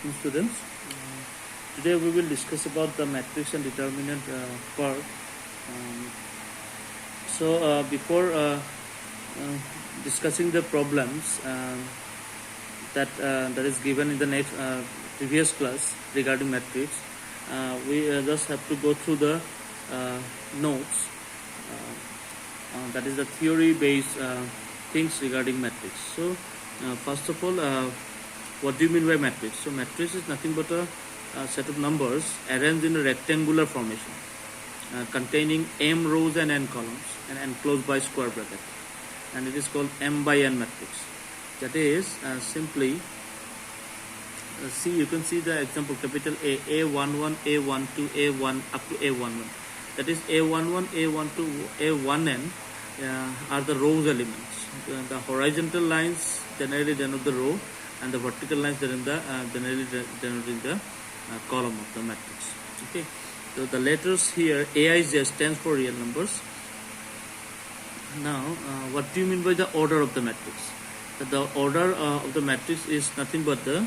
afternoon, students. Today we will discuss about the matrix and determinant part. Before discussing the problems that is given in the next previous class regarding matrix, we just have to go through the notes. That is the theory-based things regarding matrix. So, first of all, what do you mean by matrix? So, matrix is nothing but a set of numbers arranged in a rectangular formation containing m rows and n columns and enclosed by square bracket, and it is called m by n matrix. That is simply see, you can see the example capital A, A11, A12, A1 up to A11. That is A11, A12, A1n are the rows elements. The horizontal lines generally denote the row, and the vertical lines generally denoting the column of the matrix. Okay, so the letters here Aij stands for real numbers. Now, what do you mean by the order of the matrix? The order of the matrix is nothing but the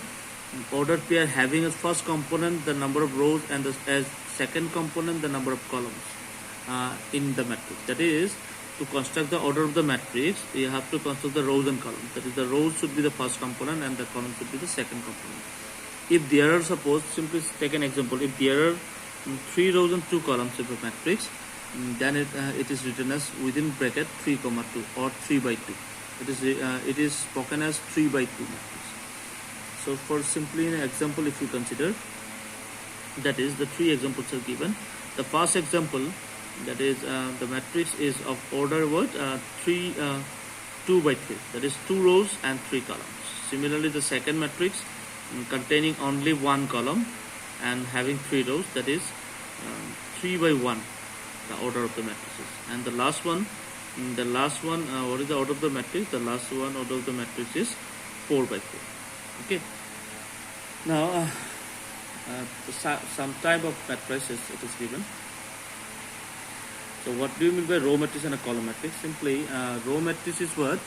ordered pair having as first component the number of rows and as second component the number of columns in the matrix. That is, to construct the order of the matrix, you have to construct the rows and columns. That is, the rows should be the first component and the columns should be the second component. If there are, suppose, simply take an example, if there are 3 rows and 2 columns of a matrix, then it is written as within bracket 3, 2 or 3 by 2. It is spoken as 3 by 2 matrix. So for simply an example, if you consider, that is, the 3 examples are given. The first example, that is the matrix is of order 2 by 3, that is 2 rows and 3 columns. Similarly, the second matrix containing only 1 column and having 3 rows, that is 3 by 1, the order of the matrices. And the last one, what is the order of the matrix? The last one order of the matrix is 4 by 4. Okay. Now, some type of matrices it is given. So what do you mean by row matrix and a column matrix? Simply, row matrix is what?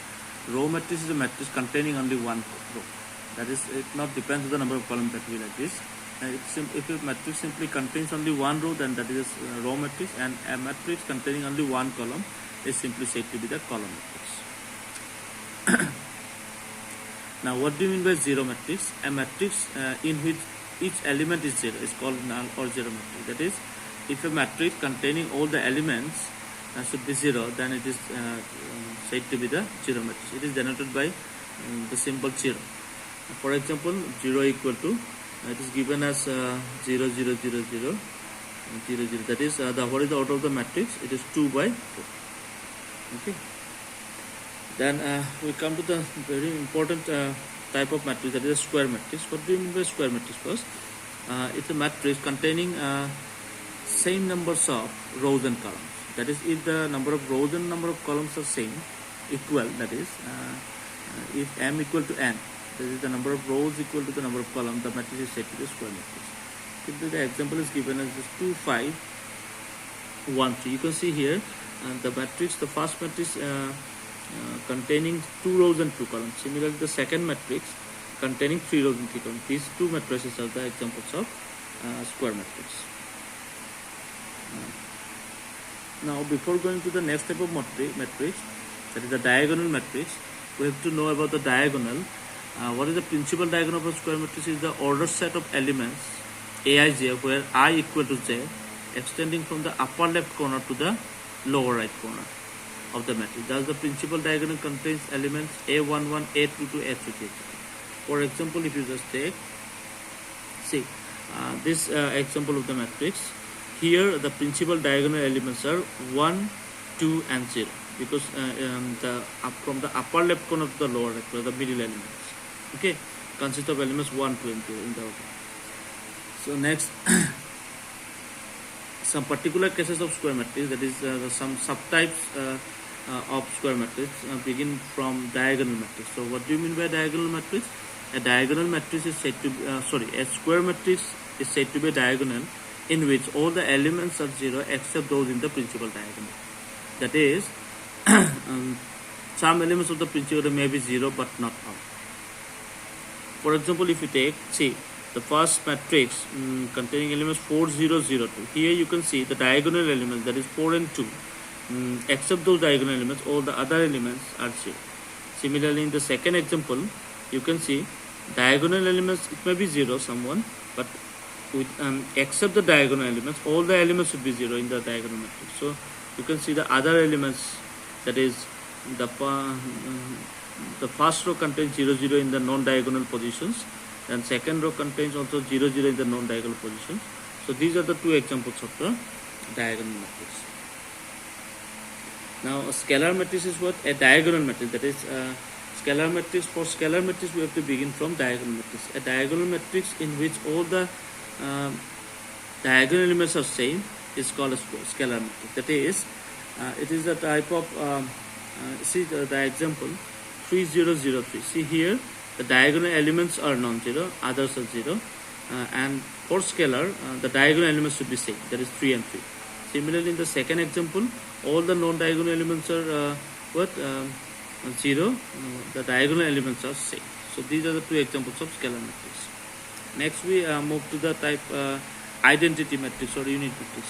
Row matrix is a matrix containing only 1 row. That is, it not depends on the number of columns that we like this. If a matrix simply contains only 1 row, then that is a row matrix, and a matrix containing only 1 column is simply said to be the column matrix. Now, what do you mean by zero matrix? A matrix in which each element is 0 is called null or zero matrix. That is, if a matrix containing all the elements should be 0, then it is said to be the zero matrix. It is denoted by the symbol 0. For example, 0 equal to, it is given as 0, 0, 0, 0, 0, 0, 0. That is, what is the order of the matrix? It is 2 by 4. Okay. Then we come to the very important type of matrix, that is a square matrix. What do you mean by square matrix first? It's a matrix containing same numbers of rows and columns. That is, if the number of rows and number of columns are same, equal, that is, if m equal to n, that is, the number of rows equal to the number of columns, the matrix is said to be a square matrix. Simply the example is given as 2, 5, 1, 3. You can see here the matrix, the first matrix containing 2 rows and 2 columns. Similarly, the second matrix containing 3 rows and 3 columns. These 2 matrices are the examples of square matrix. Now, before going to the next type of matrix, that is the diagonal matrix, we have to know about the diagonal. What is the principal diagonal of a square matrix? Is the ordered set of elements Aij, where I equal to j, extending from the upper left corner to the lower right corner of the matrix. Thus, the principal diagonal contains elements A11, A22, A33. For example, if you just take, see, this example of the matrix, here the principal diagonal elements are 1, 2 and 0, because from the upper left corner to the lower left corner, the middle elements, okay, consist of elements 1, 2 and 0 in the order. So next, some particular cases of square matrix, that is some subtypes of square matrix begin from diagonal matrix. So what do you mean by diagonal matrix? A diagonal matrix is said to be, a square matrix is said to be a diagonal in which all the elements are 0 except those in the principal diagonal. That is, some elements of the principal may be 0 but not all. For example, if you take, see, the first matrix containing elements 4 0 0 2. Here you can see the diagonal elements, that is 4 and 2. Except those diagonal elements, all the other elements are 0. Similarly, in the second example, you can see diagonal elements, it may be 0 someone, but with except the diagonal elements, all the elements should be 0 in the diagonal matrix. So you can see the other elements, that is the first row contains 0 0 in the non-diagonal positions, and second row contains also 0 0 in the non-diagonal positions. So these are the two examples of the diagonal matrix. Now a scalar matrix is what? A diagonal matrix, that is scalar matrix. For scalar matrix we have to begin from diagonal matrix. A diagonal matrix in which all the diagonal elements are same is called a scalar matrix. That is, it is a type of see the example 3 0 0 3. See here the diagonal elements are non-zero, others are 0, and for scalar the diagonal elements should be same, that is 3 and 3. Similarly, in the second example, all the non-diagonal elements are 0, the diagonal elements are same. So these are the two examples of scalar matrix. Next we move to the type identity matrix or unit matrix.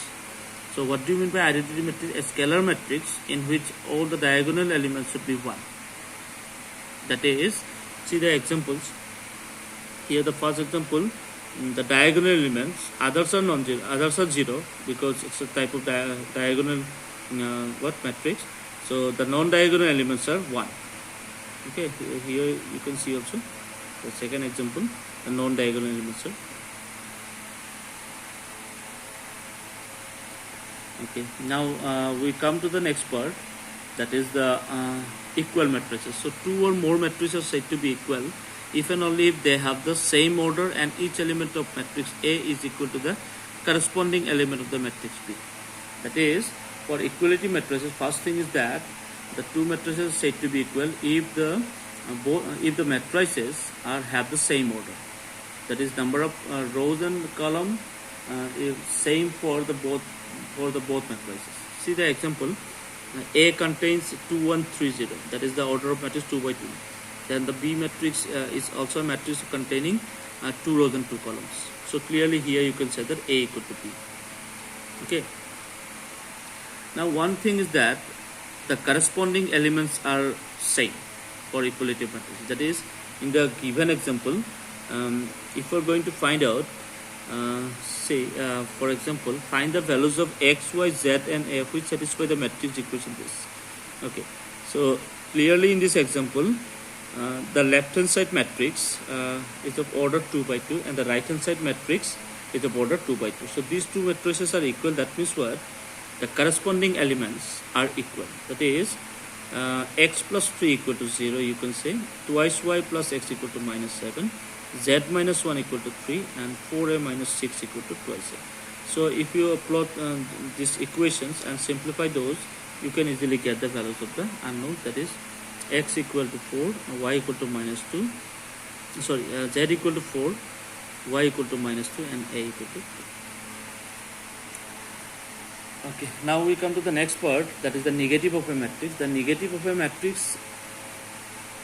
So what do you mean by identity matrix? A scalar matrix in which all the diagonal elements should be 1. That is, see the examples. Here the first example, the diagonal elements, others are non-zero, others are 0 because it's a type of diagonal matrix. So the non-diagonal elements are 1. Okay, here you can see also the second example, the non-diagonal elements are. Okay, now we come to the next part, that is the equal matrices. So two or more matrices are said to be equal if and only if they have the same order and each element of matrix A is equal to the corresponding element of the matrix B. That is, for equality matrices, first thing is that the two matrices are said to be equal if the matrices have the same order. That is, number of rows and column is same for the both matrices. See the example. A contains 2 1 3 0. That is the order of matrix 2 by 2. Then the B matrix is also a matrix containing 2 rows and 2 columns. So clearly here you can say that A equal to B. Okay. Now one thing is that the corresponding elements are same for equalative matrices. That is, in the given example, if we are going to find out, for example, find the values of x, y, z and f which satisfy the matrix equation this. Okay. So clearly in this example, the left hand side matrix is of order 2 by 2 and the right hand side matrix is of order 2 by 2. So these two matrices are equal. That means what? The corresponding elements are equal. That is, x plus 3 equal to 0, you can say, twice y plus x equal to minus 7, z minus 1 equal to 3 and 4a minus 6 equal to twice a. So if you plot these equations and simplify those, you can easily get the values of the unknown. That is, x equal to 4, y equal to minus 2, z equal to 4, y equal to minus 2 and a equal to 2. Okay, now we come to the next part, that is the negative of a matrix. The negative of a matrix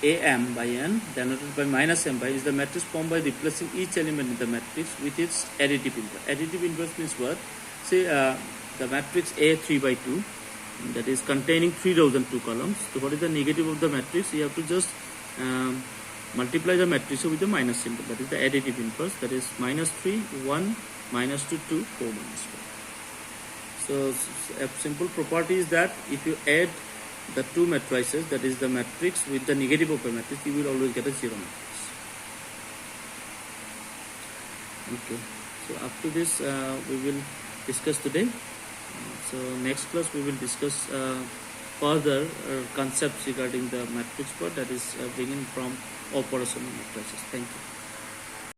AM by n denoted by minus m by is the matrix formed by replacing each element in the matrix with its additive inverse. Additive inverse means what? Say the matrix A 3 by 2, that is containing 3 rows and 2 columns. So what is the negative of the matrix? You have to just multiply the matrix with the minus symbol. That is the additive inverse. That is minus 3, 1, minus 2, 2, 4, minus 4. So a simple property is that if you add the two matrices, that is the matrix with the negative of a matrix, you will always get a 0 matrix. Okay, so up to this we will discuss today. So next class we will discuss further concepts regarding the matrix part, that is bringing from operational matrices. Thank you.